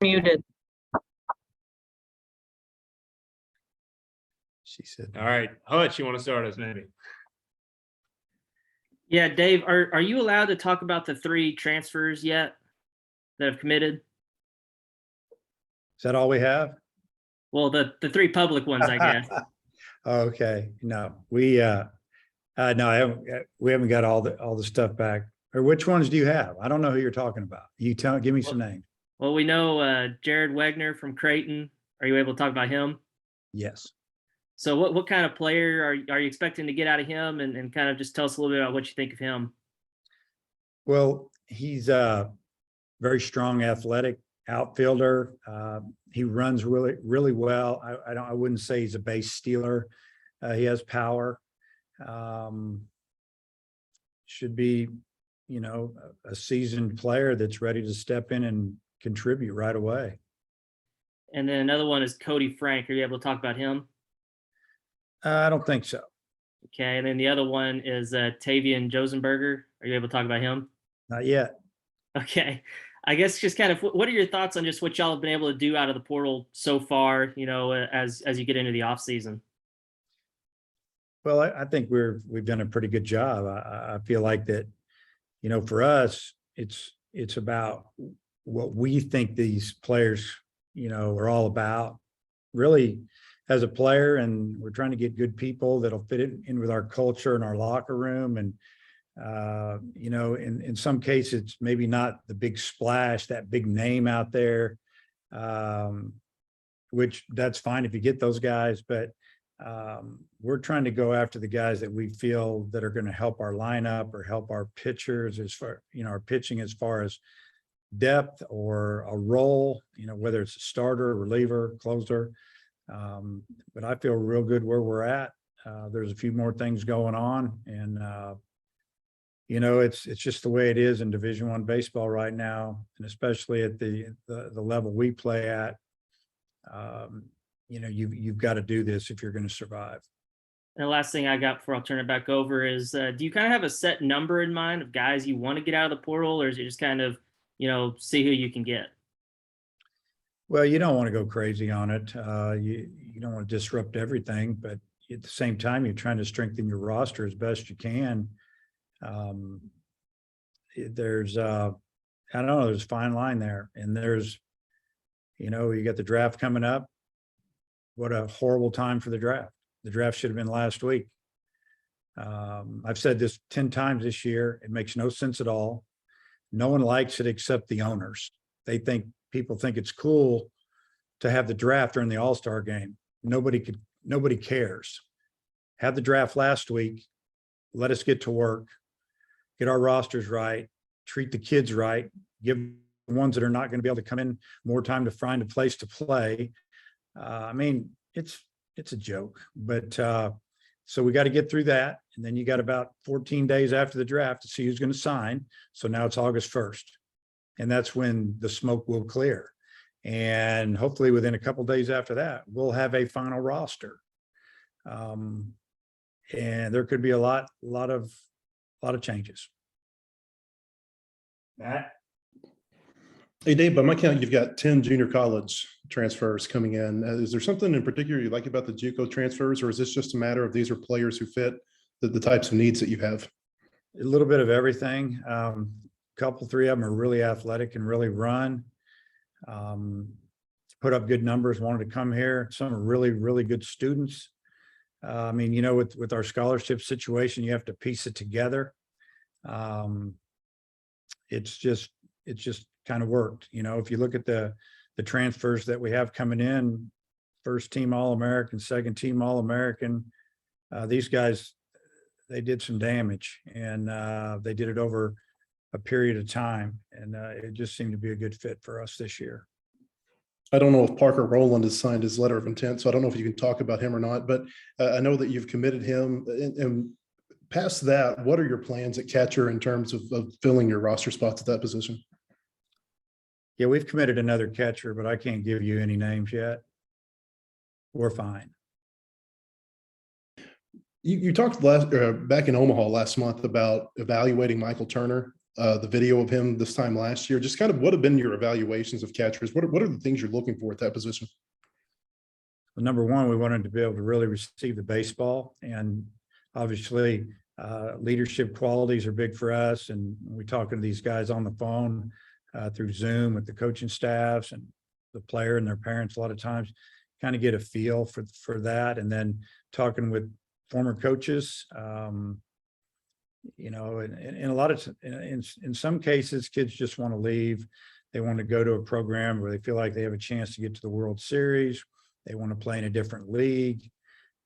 Muted. She said, All right, Hutch, you want to start us maybe? Yeah, Dave, are you allowed to talk about the 3 transfers yet that have committed? is that all we have? Well, the 3 public ones, I guess. Okay, no, we haven't got all the stuff back. Or which ones do you have? I don't know who you're talking about. Give me some names. Well, we know Jared Wegner from Creighton. Are you able to talk about him? Yes. So what kind of player are you expecting to get out of him, and kind of just tell us a little bit about what you think of him? Well, he's a very strong athletic outfielder. He runs really, really well. I wouldn't say he's a base stealer. He has power. Should be, a seasoned player that's ready to step in and contribute right away. And then another one is Cody Frank. Are you able to talk about him? I don't think so. Okay. And then the other one is Tavian Josenberger. Are you able to talk about him? Not yet. Okay. I guess just kind of what are your thoughts on just what y'all have been able to do out of the portal so far, as you get into the off season? Well, I think we've done a pretty good job. I feel like that, for us, it's about what we think these players, are all about. Really, as a player, and we're trying to get good people that'll fit in with our culture and our locker room. And, in some cases, it's maybe not the big splash, that big name out there, which that's fine if you get those guys. But we're trying to go after the guys that we feel that are going to help our lineup or help our pitchers as far, our pitching as far as depth or a role, whether it's a starter, reliever, closer. But I feel real good where we're at. There's a few more things going on, and it's just the way it is in Division I baseball right now, and especially at the level we play at. You've got to do this if you're going to survive. And the last thing I got before I'll turn it back over is, do you kind of have a set number in mind of guys you want to get out of the portal, or is it just kind of, see who you can get? Well, you don't want to go crazy on it. You don't want to disrupt everything, but at the same time, you're trying to strengthen your roster as best you can. There's I don't know, there's a fine line there, and there's, you got the draft coming up. What a horrible time for the draft. The draft should have been last week. I've said this 10 times this year. It makes no sense at all. No one likes it except the owners. People think it's cool to have the draft during the All-Star game. Nobody cares. Have the draft last week. Let us get to work, get our rosters right, treat the kids right, give the ones that are not going to be able to come in more time to find a place to play. It's a joke, but so we got to get through that. And then you got about 14 days after the draft to see who's going to sign. So now it's August 1st. And that's when the smoke will clear. And hopefully within a couple of days after that, we'll have a final roster. And there could be a lot of changes. Matt? Hey, Dave, by my count, you've got 10 junior college transfers coming in. Is there something in particular you like about the JUCO transfers, or is this just a matter of these are players who fit the types of needs that you have? A little bit of everything. Three of them are really athletic and really run. Put up good numbers, wanted to come here. Some are really, really good students. With our scholarship situation, you have to piece it together. It's just kind of worked. If you look at the transfers that we have coming in, first team All-American, second team All-American, these guys, they did some damage, and they did it over a period of time. And it just seemed to be a good fit for us this year. I don't know if Parker Rowland has signed his letter of intent, so I don't know if you can talk about him or not, but I know that you've committed him. And past that, what are your plans at catcher in terms of filling your roster spots at that position? Yeah, we've committed another catcher, but I can't give you any names yet. We're fine. You talked back in Omaha last month about evaluating Michael Turner the video of him this time last year. Just kind of what have been your evaluations of catchers? What are the things you're looking for at that position? Well, number one, we wanted to be able to really receive the baseball, and obviously leadership qualities are big for us. And we talking to these guys on the phone through Zoom with the coaching staffs and the player and their parents a lot of times, kind of get a feel for that. And then talking with former coaches, you know, and a lot of, in some cases, kids just want to leave. They want to go to a program where they feel like they have a chance to get to the World Series. They want to play in a different league,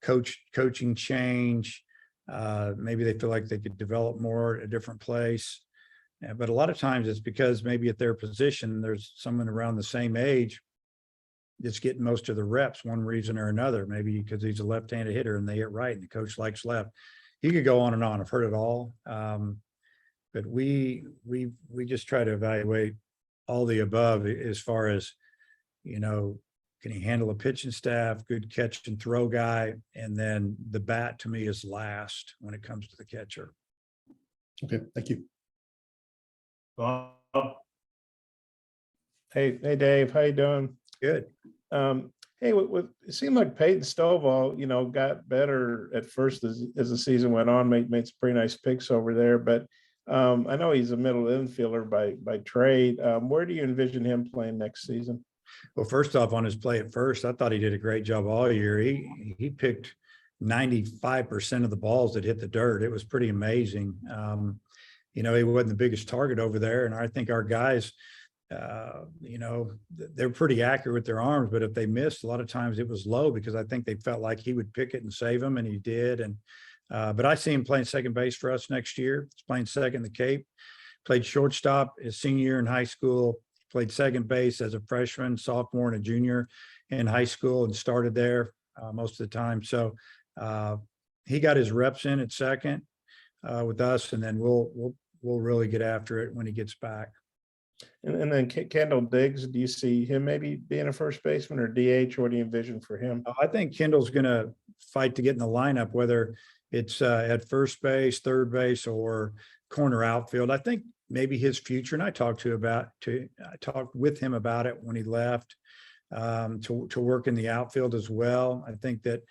coaching change. Maybe they feel like they could develop more at a different place. But a lot of times it's because maybe at their position, there's someone around the same age that's getting most of the reps, one reason or another. Maybe because he's a left-handed hitter and they hit right and the coach likes left. You could go on and on. I've heard it all. But we just try to evaluate all the above as far as, you know, can he handle a pitching staff, good catch and throw guy? And then the bat to me is last when it comes to the catcher. Okay, thank you. Bob, Hey, Dave, how you doing? Good. Hey, it seemed like Peyton Stovall, you know, got better at first as the season went on, made some pretty nice picks over there. But I know he's a middle infielder by trade. Where do you envision him playing next season? Well, first off, on his play at first, I thought he did a great job all year. He picked 95% of the balls that hit the dirt. It was pretty amazing. You know, he wasn't the biggest target over there. And I think our guys, you know, they're pretty accurate with their arms, but if they missed, a lot of times it was low because I think they felt like he would pick it and save them, and he did. And but I see him playing second base for us next year. He's playing second in the Cape, played shortstop his senior year in high school, played second base as a freshman, sophomore, and a junior in high school, and started there most of the time. So he got his reps in at second with us, and then we'll really get after it when he gets back. And then Kendall Diggs, do you see him maybe being a first baseman or DH? What do you envision for him? I think Kendall's going to fight to get in the lineup, whether it's at first base, third base, or corner outfield. I think maybe his future, and I talked with him about it when he left to work in the outfield as well. I think that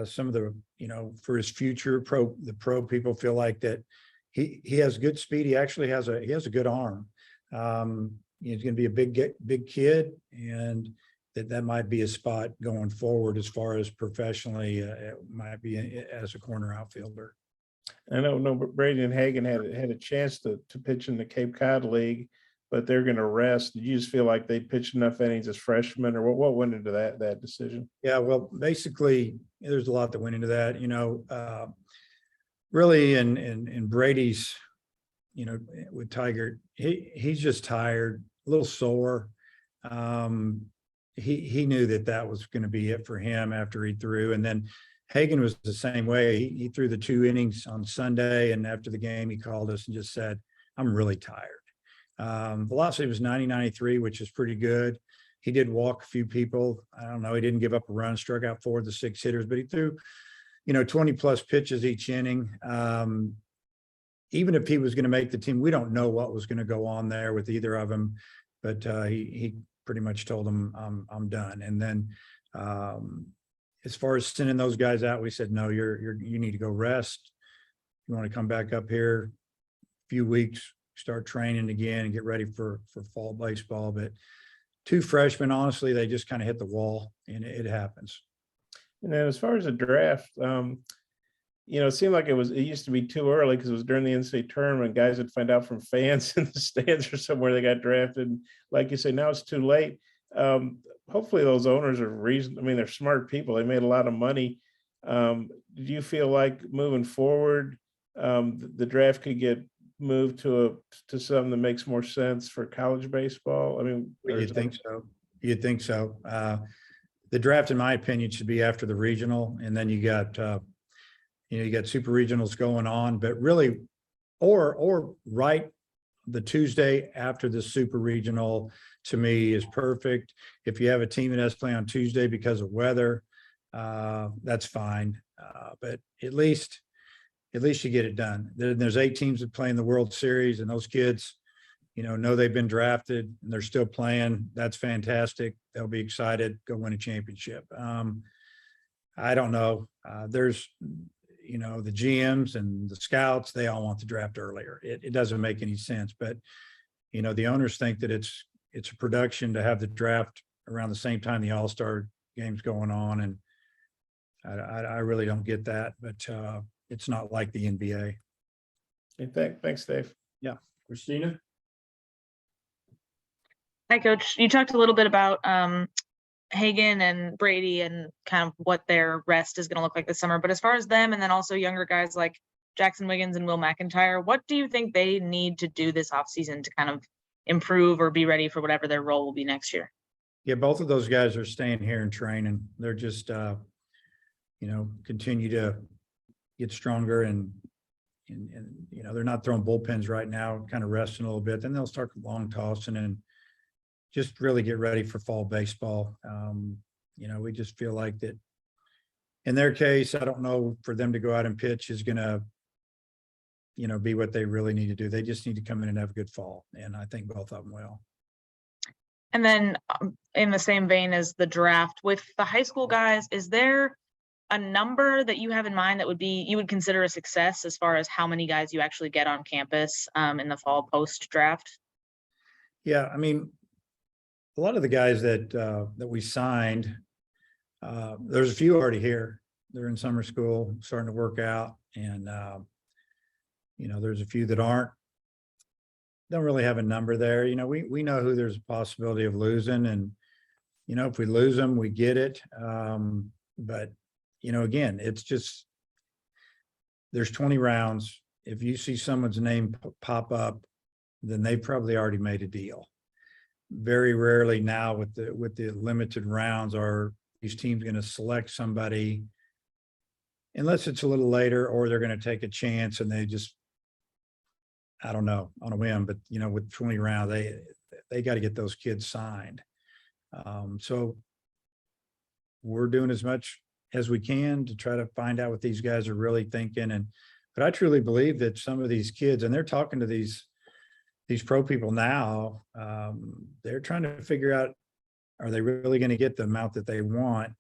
some of the, you know, for his future, the pro people feel like that he has good speed. He actually has a good arm. He's going to be a big kid, and that might be a spot going forward as far as professionally. It might be as a corner outfielder. I know Brady and Hagan had a chance to pitch in the Cape Cod League, but they're going to rest. Did you just feel like they pitched enough innings as freshmen, or what went into that decision? Yeah, well, basically, there's a lot that went into that. You know, really, in Brady's, you know, with Tiger, he's just tired, a little sore. He knew that was going to be it for him after he threw, and then Hagan was the same way. He threw the 2 innings on Sunday, and after the game, he called us and just said, "I'm really tired." Velocity was 90-93, which is pretty good. He did walk a few people. I don't know. He didn't give up a run, struck out 4 of the 6 hitters, but he threw, you know, 20 plus pitches each inning. Even if he was going to make the team, we don't know what was going to go on there with either of them, but he pretty much told them, I'm done. And then as far as sending those guys out, we said, no, you need to go rest. You want to come back up here a few weeks, start training again and get ready for fall baseball. But 2 freshmen, honestly, they just kind of hit the wall, and it happens. And then as far as the draft, you know, it seemed like it used to be too early because it was during the NCAA tournament. Guys would find out from fans in the stands or somewhere they got drafted. And like you say, now it's too late. Hopefully those owners are they're smart people. They made a lot of money. Do you feel like moving forward, the draft could get moved to something that makes more sense for college baseball? I mean, You'd think so. You'd think so. The draft, in my opinion, should be after the regional, and then you got super regionals going on, but really, or right the Tuesday after the super regional, to me, is perfect. If you have a team that has to play on Tuesday because of weather, that's fine. But at least at least you get it done. There's 8 teams that play in the World Series, and those kids, know they've been drafted and they're still playing. That's fantastic. They'll be excited, go win a championship. I don't know. There's, the GMs and the scouts, they all want the draft earlier. It doesn't make any sense, but, the owners think that it's a production to have the draft around the same time the All-Star game's going on. And I really don't get that, but it's not like the NBA. Thanks, Dave. Christina? Hi, Coach. You talked a little bit about Hagan and Brady and kind of what their rest is going to look like this summer. But as far as them and then also younger guys like Jackson Wiggins and Will McIntyre, what do you think they need to do this offseason to kind of improve or be ready for whatever their role will be next year? Yeah, both of those guys are staying here and training. They're just, continue to get stronger and they're not throwing bullpens right now, kind of resting a little bit. Then they'll start long tossing and just really get ready for fall baseball. We just feel like that in their case, I don't know, for them to go out and pitch is going to, be what they really need to do. They just need to come in and have a good fall. And I think both of them will. And then in the same vein as the draft, with the high school guys, is there a number that you have in mind that you would consider a success as far as how many guys you actually get on campus in the fall post draft? Yeah, I mean, a lot of the guys that we signed, there's a few already here. They're in summer school, starting to work out, and there's a few that don't really have a number there. We know who there's a possibility of losing, and if we lose them, we get it. But again, it's just there's 20 rounds. If you see someone's name pop up, then they probably already made a deal. Very rarely now with the limited rounds are these teams going to select somebody unless it's a little later, or they're going to take a chance and they just, I don't know, on a whim, but with 20 rounds, they got to get those kids signed. So we're doing as much as we can to try to find out what these guys are really thinking. But I truly believe that some of these kids, and they're talking to these pro people now, they're trying to figure out, are they really going to get the amount that they want?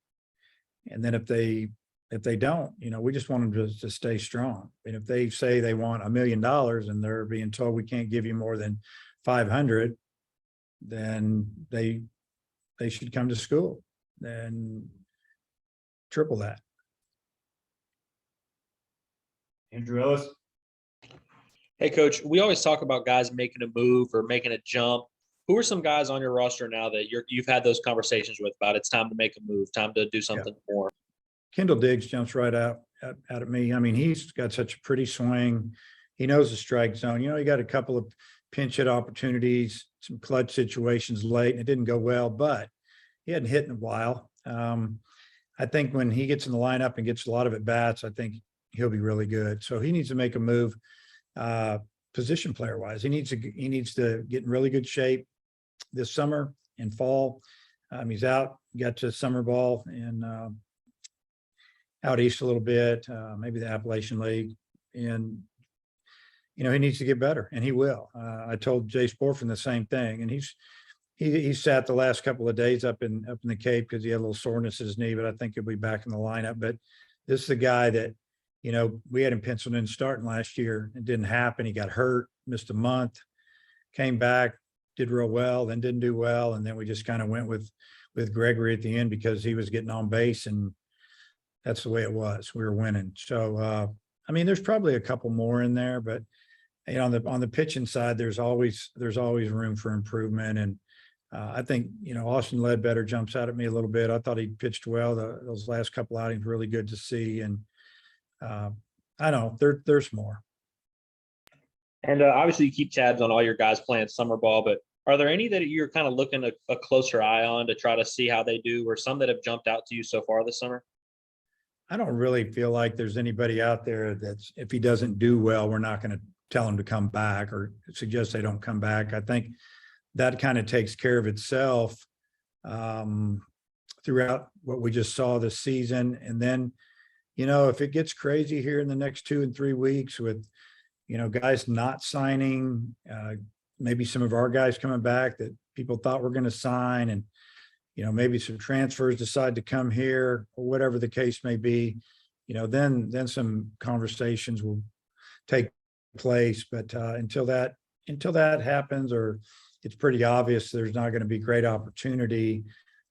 And then if they don't, we just want them to stay strong. And if they say they want $1 million and they're being told we can't give you more than 500, then they should come to school and triple that. Andrew Ellis? Hey, Coach, we always talk about guys making a move or making a jump. Who are some guys on your roster now that you've had those conversations with about it's time to make a move, time to do something more? Kendall Diggs jumps right out at me. I mean, he's got such a pretty swing. He knows the strike zone. He got a couple of pinch hit opportunities, some clutch situations late, and it didn't go well, but he hadn't hit in a while. I think when he gets in the lineup and gets a lot of at bats, I think he'll be really good. So he needs to make a move, position player wise. He needs to get in really good shape this summer and fall. He's got to summer ball and out east a little bit, maybe the Appalachian League, and he needs to get better, and he will. I told Jay Sporfin the same thing, and he sat the last couple of days up in the Cape because he had a little soreness in his knee, but I think he'll be back in the lineup. But this is a guy that we had him penciled in starting last year. It didn't happen. He got hurt, missed a month, came back, did real well, then didn't do well, and then we just kind of went with Gregory at the end because he was getting on base, and that's the way it was. We were winning. So there's probably a couple more in there, but on the pitching side, there's always room for improvement. And I think Austin Ledbetter jumps out at me a little bit. I thought he pitched well. Those last couple outings really good to see. And I know there's more. And obviously you keep tabs on all your guys playing summer ball, but are there any that you're kind of looking a closer eye on to try to see how they do, or some that have jumped out to you so far this summer? I don't really feel like there's anybody out there that's, if he doesn't do well, we're not going to tell him to come back or suggest they don't come back. I think that kind of takes care of itself throughout what we just saw this season. And then, if it gets crazy here in the next 2 and 3 weeks with, guys not signing, maybe some of our guys coming back that people thought were going to sign, and, maybe some transfers decide to come here, or whatever the case may be, then some conversations will take place. But until that happens, or it's pretty obvious there's not going to be great opportunity,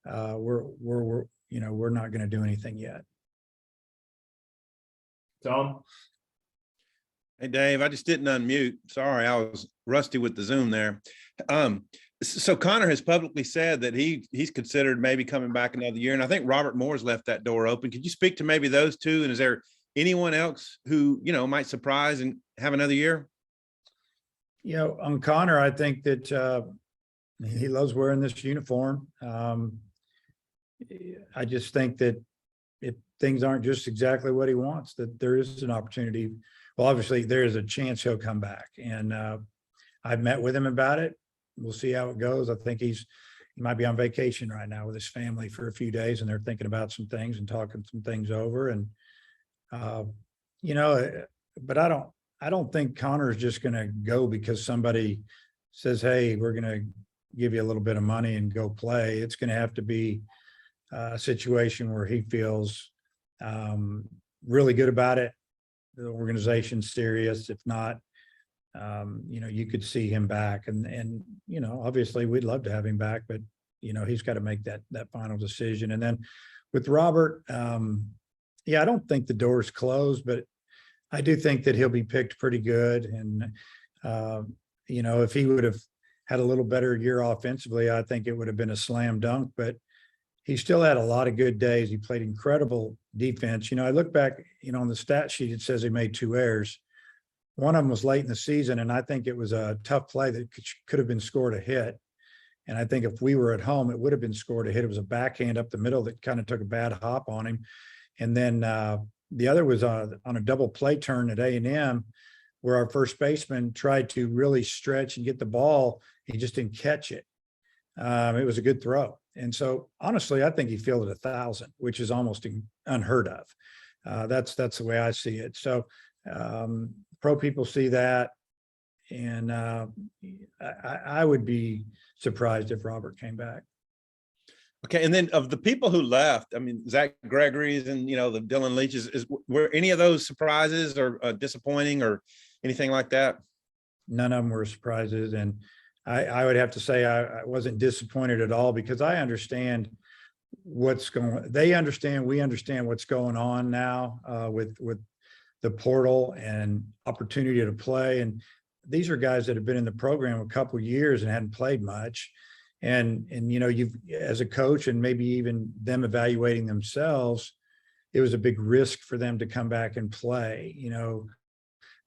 we're not going to do anything yet. Tom, Hey, Dave, I just didn't unmute. Sorry, I was rusty with the Zoom there. So Connor has publicly said that he's considered maybe coming back another year. And I think Robert Moore's left that door open. Could you speak to maybe those two? And is there anyone else who, might surprise and have another year? On Connor, I think that he loves wearing this uniform. I just think that if things aren't just exactly what he wants, that there is an opportunity. Well, obviously, there is a chance he'll come back. And I've met with him about it. We'll see how it goes. I think he might be on vacation right now with his family for a few days, and they're thinking about some things and talking some things over. And, but I don't think Connor is just going to go because somebody says, hey, we're going to give you a little bit of money and go play. It's going to have to be a situation where he feels really good about it. The organization's serious. If not, you could see him back, and obviously we'd love to have him back, but he's got to make that final decision. And then with Robert, I don't think the door's closed, but I do think that he'll be picked pretty good. And if he would have had a little better year offensively, I think it would have been a slam dunk. But he still had a lot of good days. He played incredible defense. I look back, on the stat sheet, it says he made 2 errors. One of them was late in the season, and I think it was a tough play that could have been scored a hit. And I think if we were at home, it would have been scored a hit. It was a backhand up the middle that kind of took a bad hop on him. And then the other was on a double play turn at A&M, where our first baseman tried to really stretch and get the ball. He just didn't catch it. It was a good throw. And so, honestly, I think he fielded 1,000, which is almost unheard of. That's the way I see it. So pro people see that. And I would be surprised if Robert came back. Okay. And then of the people who left, I mean, Zach Gregory's and, the Dylan Leach's, were any of those surprises or disappointing or anything like that? None of them were surprises. And I would have to say I wasn't disappointed at all, because I understand they understand, we understand what's going on now with the portal and opportunity to play. And these are guys that have been in the program a couple of years and hadn't played much. And you've, as a coach, and maybe even them evaluating themselves, it was a big risk for them to come back and play,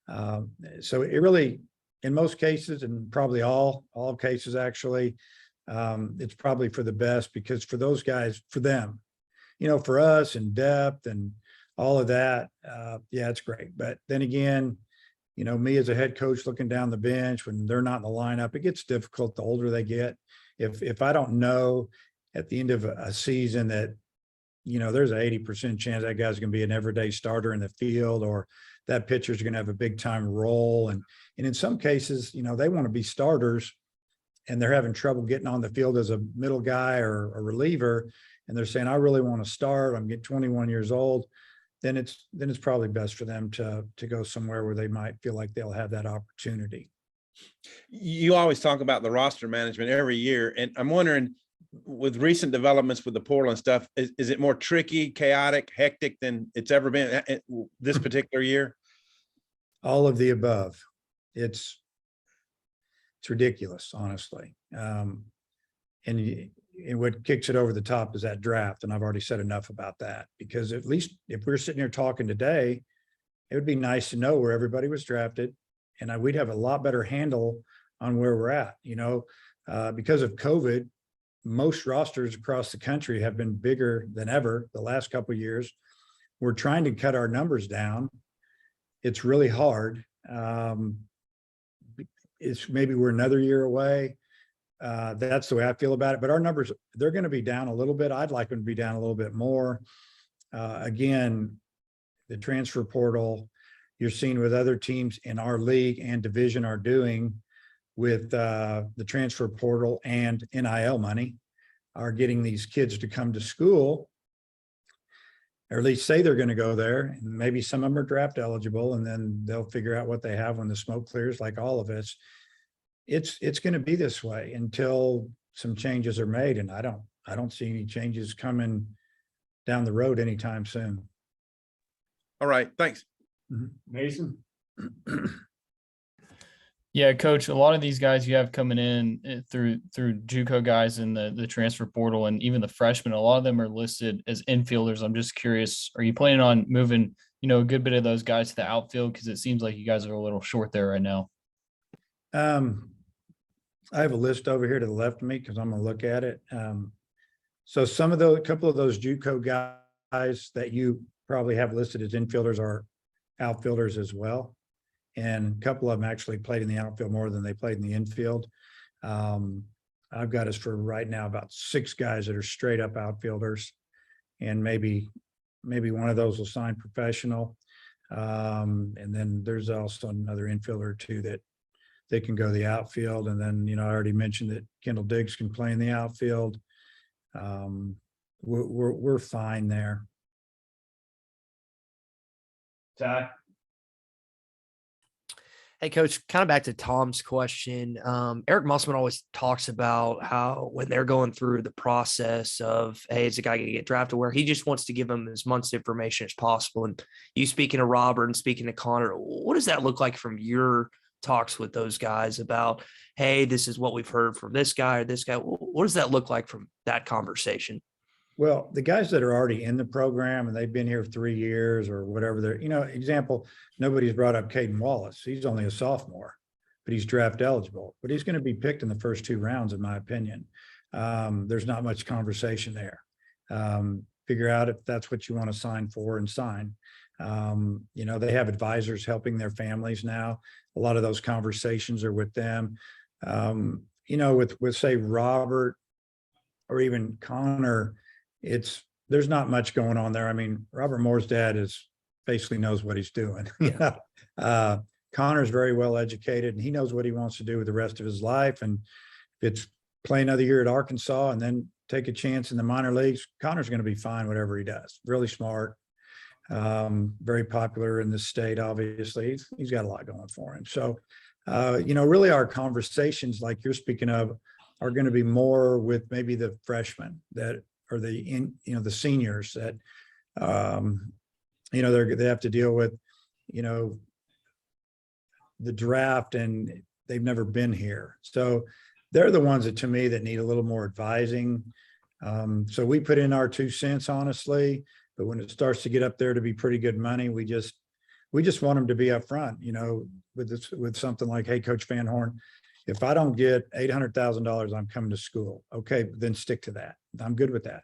so it really, in most cases, and probably all cases actually, it's probably for the best, because for those guys, for them, for us and depth and all of that, it's great. But then again, me as a head coach looking down the bench when they're not in the lineup, it gets difficult the older they get. If I don't know at the end of a season that, there's an 80% chance that guy's going to be an everyday starter in the field, or that pitcher's going to have a big time role. And in some cases, they want to be starters and they're having trouble getting on the field as a middle guy or a reliever. And they're saying, I really want to start. I'm getting 21 years old. Then it's probably best for them to go somewhere where they might feel like they'll have that opportunity. You always talk about the roster management every year. And I'm wondering, with recent developments with the portal and stuff, is it more tricky, chaotic, hectic than it's ever been this particular year? All of the above. It's ridiculous, honestly. And what kicks it over the top is that draft. And I've already said enough about that, because at least if we're sitting here talking today, it would be nice to know where everybody was drafted, and we'd have a lot better handle on where we're at. Because of COVID, most rosters across the country have been bigger than ever the last couple of years. We're trying to cut our numbers down. It's really hard. It's maybe we're another year away. That's the way I feel about it. But our numbers, they're going to be down a little bit. I'd like them to be down a little bit more. Again, the transfer portal, you're seeing with other teams in our league and division are doing with the transfer portal and NIL money, are getting these kids to come to school, or at least say they're going to go there. And maybe some of them are draft eligible, and then they'll figure out what they have when the smoke clears, like all of us. It's going to be this way until some changes are made. And I don't see any changes coming down the road anytime soon. All right, thanks. Mason. Yeah, coach, a lot of these guys you have coming in through JUCO guys in the transfer portal and even the freshmen, a lot of them are listed as infielders. I'm just curious, are you planning on moving, a good bit of those guys to the outfield? Because it seems like you guys are a little short there right now. I have a list over here to the left of me because I'm going to look at it. So a couple of those JUCO guys that you probably have listed as infielders are outfielders as well. And a couple of them actually played in the outfield more than they played in the infield. I've got us for right now about 6 guys that are straight up outfielders, and maybe one of those will sign professional. And then there's also another infielder or 2 that they can go the outfield. And then, I already mentioned that Kendall Diggs can play in the outfield. We're fine there. Ty. Hey, coach, kind of back to Tom's question. Eric Musselman always talks about how when they're going through the process of, hey, is the guy going to get drafted, where he just wants to give them as much information as possible. And you speaking to Robert and speaking to Connor, what does that look like from your talks with those guys about, hey, this is what we've heard from this guy or this guy? What does that look like from that conversation? Well, the guys that are already in the program and they've been here 3 years or whatever, they're, example, nobody's brought up Caden Wallace. He's only a sophomore, but he's draft eligible, but he's going to be picked in the first 2 rounds, in my opinion. There's not much conversation there. Figure out if that's what you want to sign for and sign. They have advisors helping their families now. A lot of those conversations are with them. With say Robert or even Connor, there's not much going on there. I mean, Robert Moore's dad basically knows what he's doing. Connor's very well educated and he knows what he wants to do with the rest of his life. And if it's play another year at Arkansas and then take a chance in the minor leagues, Connor's going to be fine, whatever he does. Really smart, very popular in the state. Obviously he's got a lot going for him. So, really our conversations like you're speaking of are going to be more with maybe the freshmen that or the seniors that, they have to deal with, the draft and they've never been here. So they're the ones that, to me, that need a little more advising. So we put in our 2 cents, honestly, but when it starts to get up there to be pretty good money, we just want them to be upfront, with something like, hey, Coach Van Horn, if I don't get $800,000, I'm coming to school. Okay, then stick to that. I'm good with that.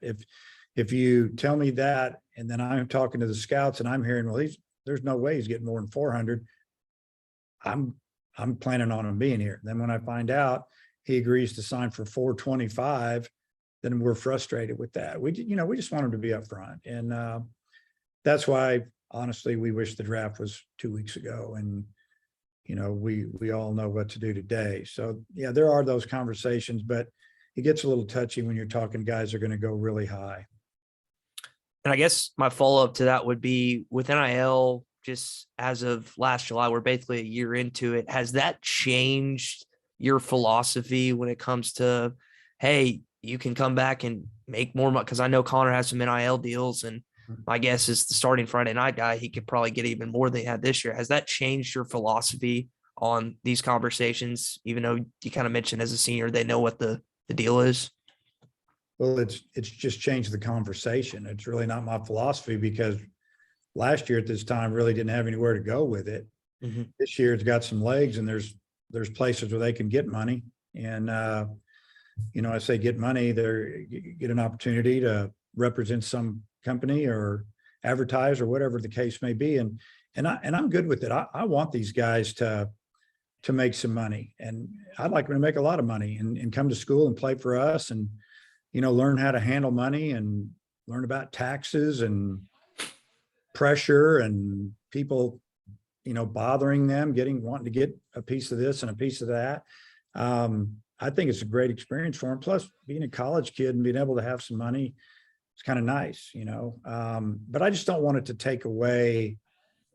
If you tell me that, and then I'm talking to the scouts and I'm hearing, well, there's no way he's getting more than 400. I'm planning on him being here. Then when I find out he agrees to sign for 425, then we're frustrated with that. We just want him to be upfront, and that's why, honestly, we wish the draft was 2 weeks ago, and we all know what to do today. So yeah, there are those conversations, but it gets a little touchy when you're talking guys are going to go really high. And I guess my follow-up to that would be with NIL, just as of last July, we're basically a year into it. Has that changed your philosophy when it comes to, hey, you can come back and make more money? Because I know Connor has some NIL deals, and my guess is the starting Friday night guy, he could probably get even more than he had this year. Has that changed your philosophy on these conversations, even though you kind of mentioned as a senior, they know what the deal is? Well, it's just changed the conversation. It's really not my philosophy, because last year at this time really didn't have anywhere to go with it. Mm-hmm. This year it's got some legs, and there's places where they can get money. And, I say get money, get an opportunity to represent some company or advertise or whatever the case may be. And I'm good with it. I want these guys to make some money, and I'd like them to make a lot of money and come to school and play for us, and, learn how to handle money and learn about taxes and pressure and people, bothering them, wanting to get a piece of this and a piece of that. I think it's a great experience for them. Plus, being a college kid and being able to have some money, it's kind of nice, but I just don't want it to take away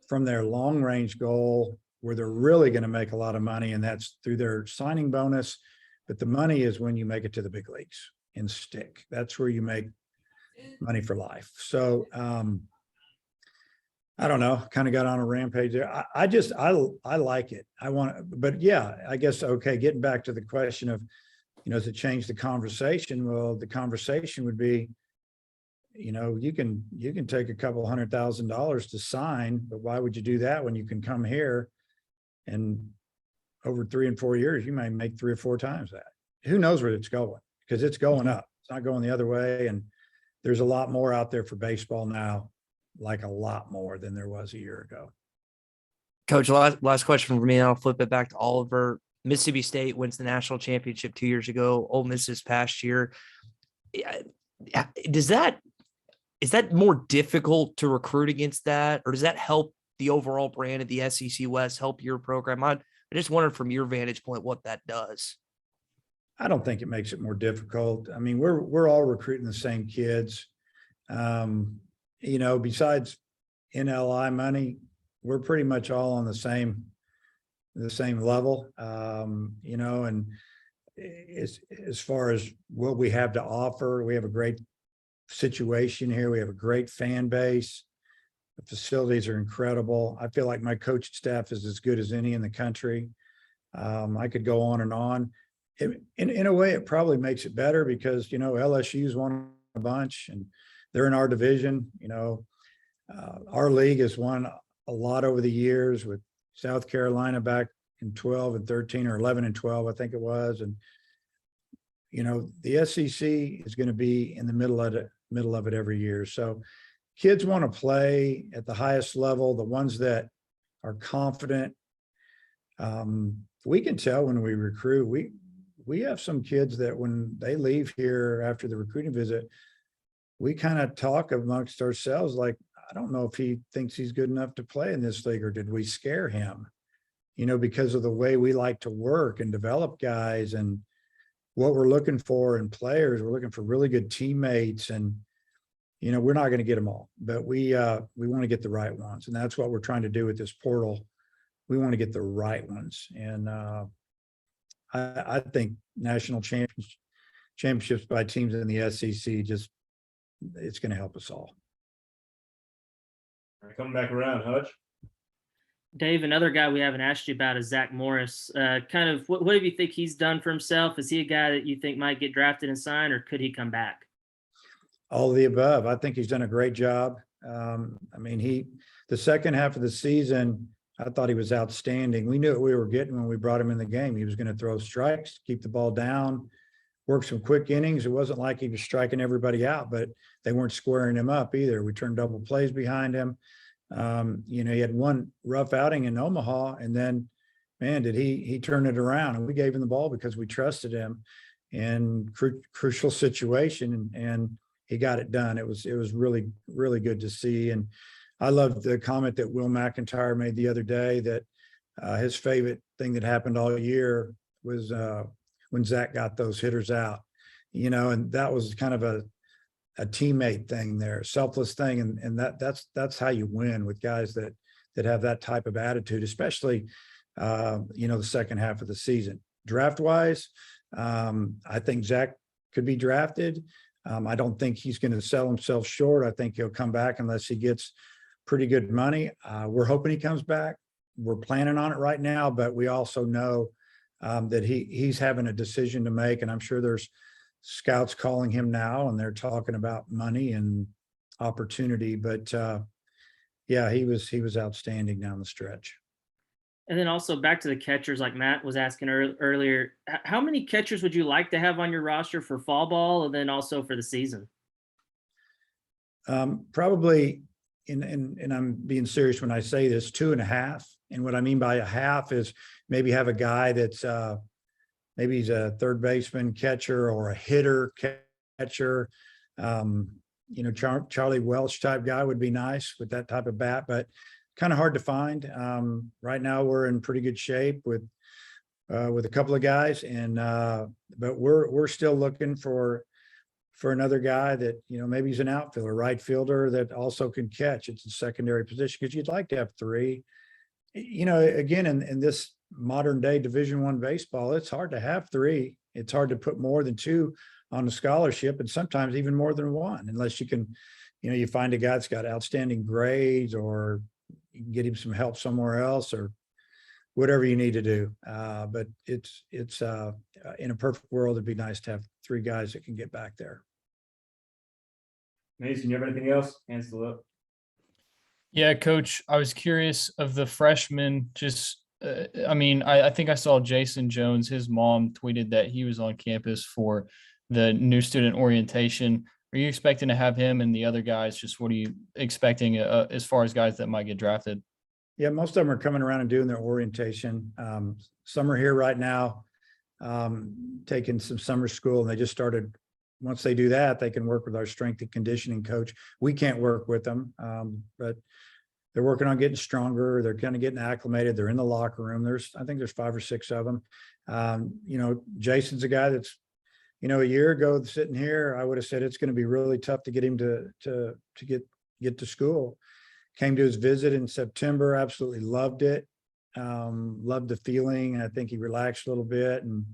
from their long range goal where they're really going to make a lot of money, and that's through their signing bonus. But the money is when you make it to the big leagues and stick. That's where you make money for life. So I don't know, kind of got on a rampage there. I like it. But yeah, I guess, okay, getting back to the question of, does it change the conversation? Well, the conversation would be, you can take a couple $100,000 to sign, but why would you do that when you can come here and over 3 and 4 years, you may make 3 or 4 times that? Who knows where it's going? Because it's going up. It's not going the other way. And there's a lot more out there for baseball now, like a lot more than there was a year ago. Coach, last question for me, and I'll flip it back to Oliver. Mississippi State wins the national championship 2 years ago. Ole Miss this past year. Is that more difficult to recruit against that, or does that help the overall brand of the SEC West, help your program? I just wondered from your vantage point what that does. I don't think it makes it more difficult. I mean, we're all recruiting the same kids. Besides NLI money, we're pretty much all on the same level. And as far as what we have to offer, we have a great situation here. We have a great fan base. The facilities are incredible. I feel like my coaching staff is as good as any in the country. I could go on and on. In a way, it probably makes it better because, LSU's won a bunch and they're in our division. Our league has won a lot over the years, with South Carolina back in 12 and 13 or 11 and 12, I think it was. And, the SEC is going to be in the middle of it every year. So kids want to play at the highest level, the ones that are confident. We can tell when we recruit, we have some kids that when they leave here after the recruiting visit, we kind of talk amongst ourselves like, I don't know if he thinks he's good enough to play in this league, or did we scare him? Because of the way we like to work and develop guys and what we're looking for in players. We're looking for really good teammates, and we're not going to get them all, but we want to get the right ones, and that's what we're trying to do with this portal. We want to get the right ones, and I think national championships by teams in the SEC it's going to help us all. All right, coming back around, Hutch. Dave, another guy we haven't asked you about is Zack Morris. Kind of what do you think he's done for himself? Is he a guy that you think might get drafted and signed, or could he come back? All of the above. I think he's done a great job. The second half of the season, I thought he was outstanding. We knew what we were getting when we brought him in the game. He was going to throw strikes, keep the ball down, work some quick innings. It wasn't like he was striking everybody out, but they weren't squaring him up either. We turned double plays behind him. He had one rough outing in Omaha, and then, man, did he turn it around, and we gave him the ball because we trusted him in crucial situation, and he got it done. It was really, really good to see. And I loved the comment that Will McIntyre made the other day that his favorite thing that happened all year was when Zack got those hitters out, and that was kind of a teammate thing there, selfless thing. And that's how you win with guys that have that type of attitude, especially, the second half of the season. Draft wise, I think Zack could be drafted. I don't think he's going to sell himself short. I think he'll come back unless he gets pretty good money. We're hoping he comes back. We're planning on it right now, but we also know that he's having a decision to make, and I'm sure there's scouts calling him now, and they're talking about money and opportunity. But he was outstanding down the stretch. And then also back to the catchers, like Matt was asking earlier, how many catchers would you like to have on your roster for fall ball, and then also for the season? Probably, and I'm being serious when I say this, 2.5. And what I mean by a half is maybe have a guy that's maybe he's a third baseman catcher or a hitter catcher. Charlie Welch type guy would be nice with that type of bat, but kind of hard to find. Right now we're in pretty good shape with a couple of guys, and but we're still looking for another guy that, maybe he's an outfielder, right fielder that also can catch. It's a secondary position because you'd like to have three. Again, in this modern day Division I baseball, it's hard to have three. It's hard to put more than two on the scholarship, and sometimes even more than one, unless you can, you find a guy that's got outstanding grades, or you can get him some help somewhere else, or whatever you need to do. But it's in a perfect world, it'd be nice to have three guys that can get back there. Mason, you have anything else? Hands still up. Yeah, Coach, I was curious of the freshmen. I think I saw Jason Jones, his mom tweeted that he was on campus for the new student orientation. Are you expecting to have him and the other guys? Just what are you expecting as far as guys that might get drafted? Yeah, most of them are coming around and doing their orientation. Some are here right now, taking some summer school, and they just started. Once they do that, they can work with our strength and conditioning coach. We can't work with them, but they're working on getting stronger. They're kind of getting acclimated. They're in the locker room. I think there's 5 or 6 of them. Jason's a guy that's, a year ago sitting here, I would have said it's going to be really tough to get him to get to school. Came to his visit in September, absolutely loved it. Loved the feeling. I think he relaxed a little bit, and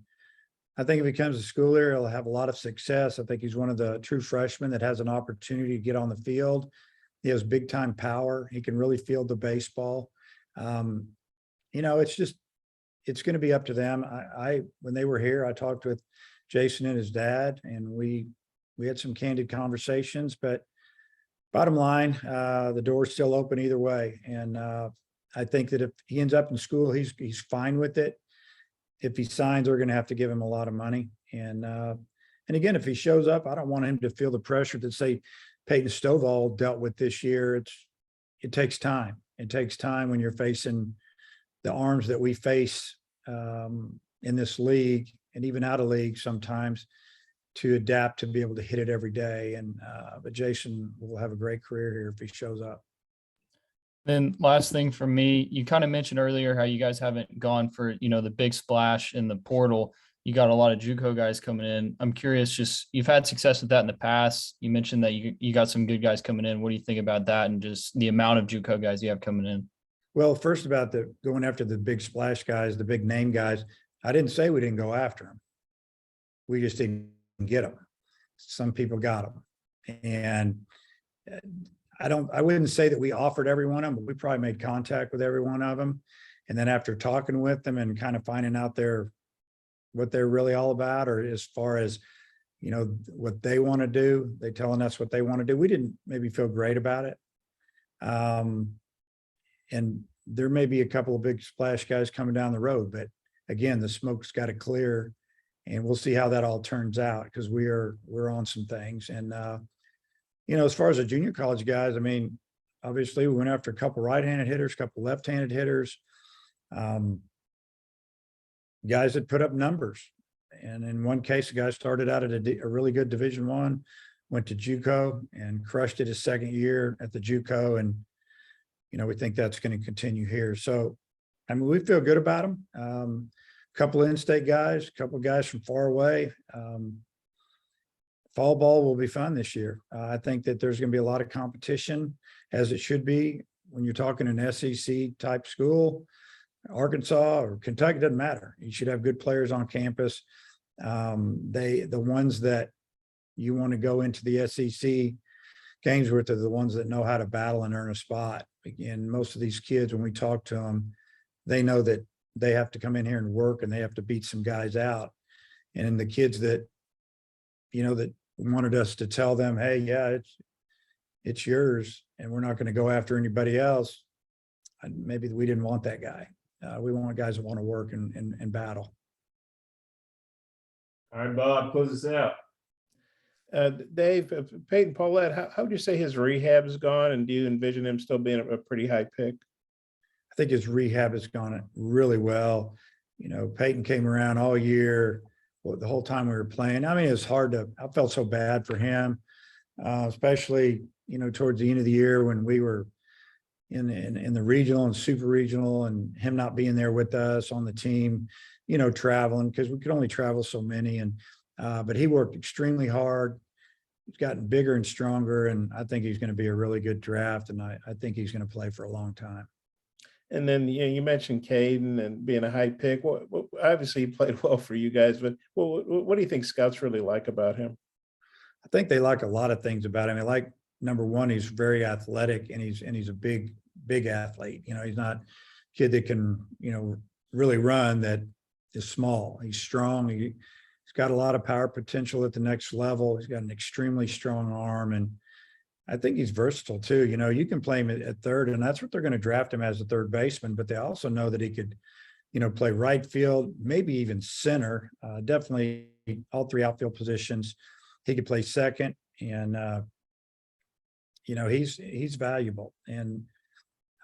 I think if he comes to school here, he'll have a lot of success. I think he's one of the true freshmen that has an opportunity to get on the field. He has big time power. He can really field the baseball. It's going to be up to them. When they were here, I talked with Jason and his dad, and we had some candid conversations, but bottom line, the door's still open either way. And I think that if he ends up in school, he's fine with it. If he signs, we're going to have to give him a lot of money. And again, if he shows up, I don't want him to feel the pressure that, say, Peyton Stovall dealt with this year. It takes time. It takes time when you're facing the arms that we face in this league, and even out of league sometimes, to adapt to be able to hit it every day. But Jason will have a great career here if he shows up. Then last thing for me, you kind of mentioned earlier how you guys haven't gone for, the big splash in the portal. You got a lot of JUCO guys coming in. I'm curious, just you've had success with that in the past. You mentioned that you got some good guys coming in. What do you think about that, and just the amount of JUCO guys you have coming in? Well, first about going after the big splash guys, the big name guys, I didn't say we didn't go after them. We just didn't get them. Some people got them. And I wouldn't say that we offered every one of them, but we probably made contact with every one of them. And then after talking with them and kind of finding out what they're really all about, or as far as, what they want to do, they telling us what they want to do. We didn't maybe feel great about it. And there may be a couple of big splash guys coming down the road, but again, the smoke's got to clear, and we'll see how that all turns out, because we're on some things. And, as far as the junior college guys, obviously we went after a couple right-handed hitters, a couple left-handed hitters, guys that put up numbers. And in one case, the guy started out at a really good Division I, went to JUCO and crushed it his second year at the JUCO. And, we think that's going to continue here. So, we feel good about them. A couple of in-state guys, a couple of guys from far away. Fall ball will be fun this year. I think that there's going to be a lot of competition, as it should be when you're talking an SEC type school. Arkansas or Kentucky, doesn't matter. You should have good players on campus. The ones that you want to go into the SEC games with are the ones that know how to battle and earn a spot. Again, most of these kids, when we talk to them, they know that they have to come in here and work, and they have to beat some guys out. And the kids that, that wanted us to tell them, hey, yeah, it's yours, and we're not going to go after anybody else. Maybe we didn't want that guy. We want guys that want to work and battle. All right, Bob, close us out. Dave, Peyton Paulette, how would you say his rehab has gone, and do you envision him still being a pretty high pick? I think his rehab has gone really well. Peyton came around all year, the whole time we were playing. It's hard I felt so bad for him. especially, towards the end of the year when we were in the regional and super regional, and him not being there with us on the team, traveling, because we could only travel so many. And but he worked extremely hard. He's gotten bigger and stronger, and I think he's going to be a really good draft. And I think he's going to play for a long time. And then you mentioned Caden and being a high pick. Obviously, he played well for you guys, but what do you think scouts really like about him? I think they like a lot of things about him. I like, number one, he's very athletic, and he's a big athlete. He's not a kid that can, really run, that is small. He's strong. He's got a lot of power potential at the next level. He's got an extremely strong arm, and I think he's versatile too. You can play him at third, and that's what they're going to draft him as, a third baseman, but they also know that he could, play right field, maybe even center, definitely all three outfield positions. He could play second, and he's valuable. And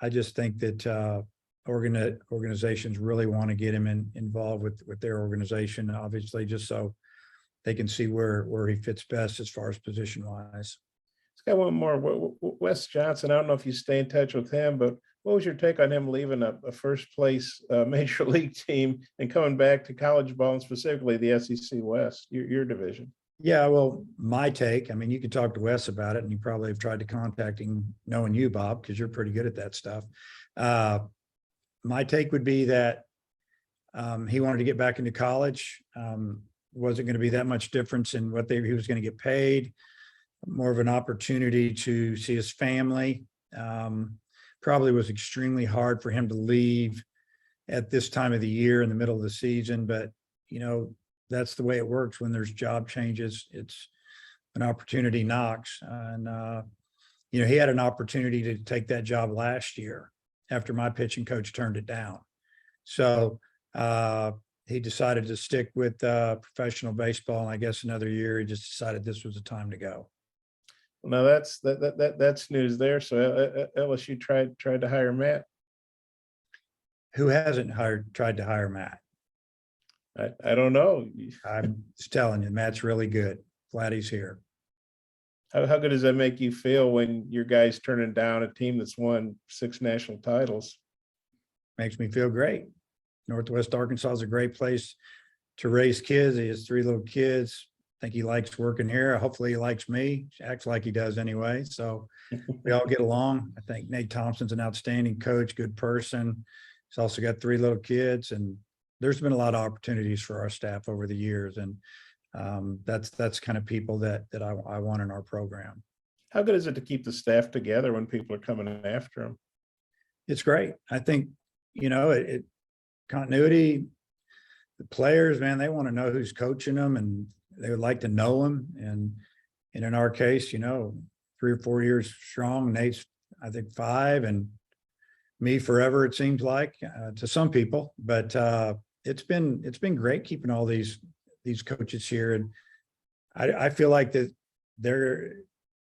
I just think that organizations really want to get him involved with their organization, obviously, just so they can see where he fits best as far as position wise. Got one more. Wes Johnson, I don't know if you stay in touch with him, but what was your take on him leaving a first place major league team and coming back to college ball, and specifically the SEC West, your division? Yeah, well, my take, you could talk to Wes about it, and you probably have tried to contact him, knowing you, Bob, because you're pretty good at that stuff. My take would be that he wanted to get back into college. Wasn't going to be that much difference in what he was going to get paid. More of an opportunity to see his family. Probably was extremely hard for him to leave at this time of the year in the middle of the season, but that's the way it works when there's job changes. It's an opportunity knocks, and he had an opportunity to take that job last year after my pitching coach turned it down. So he decided to stick with professional baseball, and I guess another year he just decided this was the time to go. Now that's news there. So LSU tried to hire Matt. Who hasn't tried to hire Matt? I don't know. I'm just telling you, Matt's really good. Glad he's here. How good does that make you feel when your guy's turning down a team that's won 6 national titles? Makes me feel great. Northwest Arkansas is a great place to raise kids. He has 3 little kids. I think he likes working here. Hopefully he likes me. Acts like he does anyway. So we all get along. I think Nate Thompson's an outstanding coach, good person. He's also got 3 little kids, and there's been a lot of opportunities for our staff over the years. And that's kind of people that I want in our program. How good is it to keep the staff together when people are coming after them? It's great. I think, continuity, the players, man, they want to know who's coaching them, and they would like to know him. And in our case, 3 or 4 years strong. Nate's, I think, 5, and me forever, it seems like, to some people. But it's been great keeping all these coaches here. And I feel like that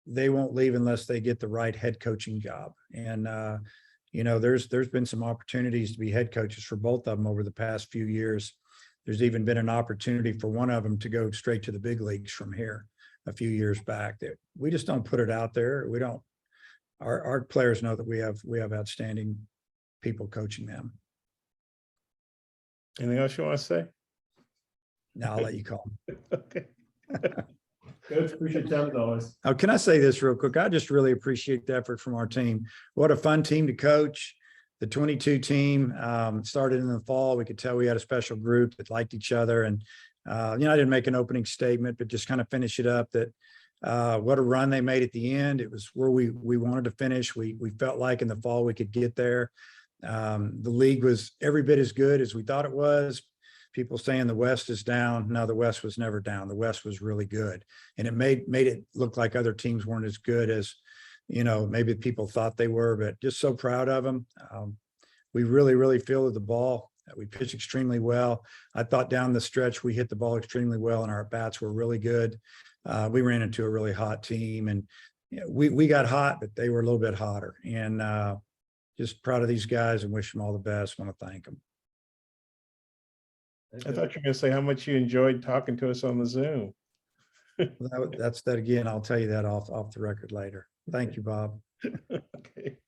they won't leave unless they get the right head coaching job. And there's been some opportunities to be head coaches for both of them over the past few years. There's even been an opportunity for one of them to go straight to the big leagues from here a few years back. That we just don't put it out there. We don't. Our players know that we have outstanding people coaching them. Anything else you want to say? Now I'll let you call them. Okay. Coach, appreciate your time as always. Oh, can I say this real quick? I just really appreciate the effort from our team. What a fun team to coach. The 22 team started in the fall. We could tell we had a special group that liked each other. And, I didn't make an opening statement, but just kind of finish it up that what a run they made at the end. It was where we wanted to finish. We felt like in the fall we could get there. The league was every bit as good as we thought it was. People saying the West is down. No, the West was never down. The West was really good. And it made it look like other teams weren't as good as, maybe people thought they were, but just so proud of them. We really, really fielded the ball. We pitched extremely well. I thought down the stretch, we hit the ball extremely well, and our bats were really good. We ran into a really hot team, and we got hot, but they were a little bit hotter. And just proud of these guys and wish them all the best. Want to thank them. I thought you were going to say how much you enjoyed talking to us on the Zoom. That's that again. I'll tell you that off the record later. Thank you, Bob. Okay.